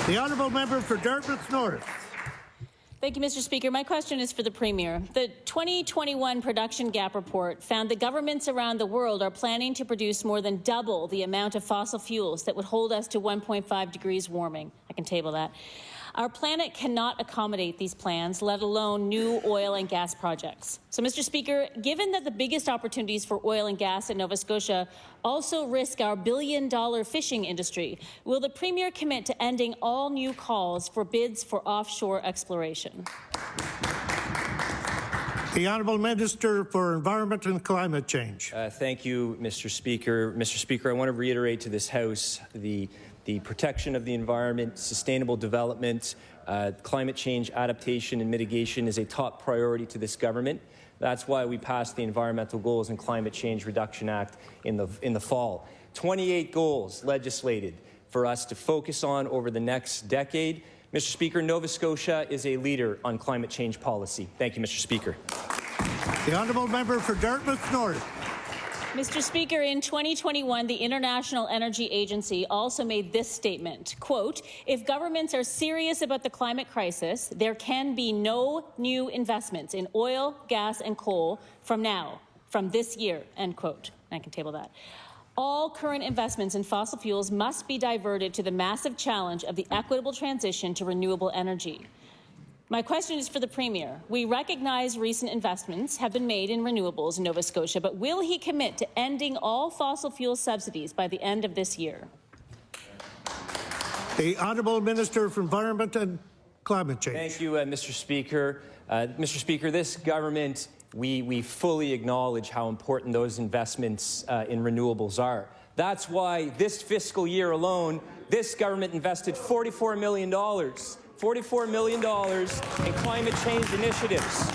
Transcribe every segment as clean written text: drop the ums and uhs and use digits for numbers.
The honourable member for Dartmouth North. Thank you, Mr. Speaker. My question is for the Premier. The 2021 Production Gap Report found that governments around the world are planning to produce more than double the amount of fossil fuels that would hold us to 1.5 degrees warming. I can table that. Our planet cannot accommodate these plans, let alone new oil and gas projects. So, Mr. Speaker, given that the biggest opportunities for oil and gas in Nova Scotia also risk our billion-dollar fishing industry, will the Premier commit to ending all new calls for bids for offshore exploration? The Honourable Minister for Environment and Climate Change. Thank you, Mr. Speaker. Mr. Speaker, I want to reiterate to this House the protection of the environment, sustainable development, climate change adaptation and mitigation is a top priority to this government. That's why we passed the Environmental Goals and Climate Change Reduction Act in the fall. 28 goals legislated for us to focus on over the next decade. Mr. Speaker, Nova Scotia is a leader on climate change policy. Thank you, Mr. Speaker. The honourable member for Dartmouth North. Mr. Speaker, in 2021, the International Energy Agency also made this statement, quote, "If governments are serious about the climate crisis, there can be no new investments in oil, gas and coal from this year," end quote. I can table that. All current investments in fossil fuels must be diverted to the massive challenge of the equitable transition to renewable energy. My question is for the Premier. We recognize recent investments have been made in renewables in Nova Scotia, but will he commit to ending all fossil fuel subsidies by the end of this year? The Honourable Minister for Environment and Climate Change. Thank you, Mr. Speaker. Mr. Speaker, this government, we fully acknowledge how important those investments in renewables are. That's why this fiscal year alone, this government invested $44 million in climate change initiatives.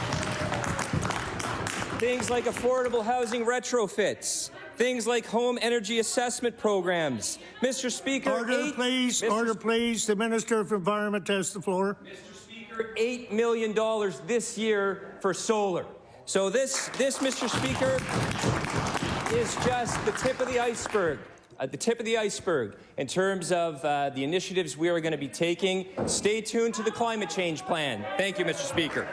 Things like affordable housing retrofits, things like home energy assessment programs. Mr. Speaker, order please. The Minister for Environment has the floor. Mr. Speaker, $8 million this year for solar. So this, Mr. Speaker, is just the tip of the iceberg. In terms of the initiatives we are going to be taking. Stay tuned to the climate change plan. Thank you, Mr. Speaker.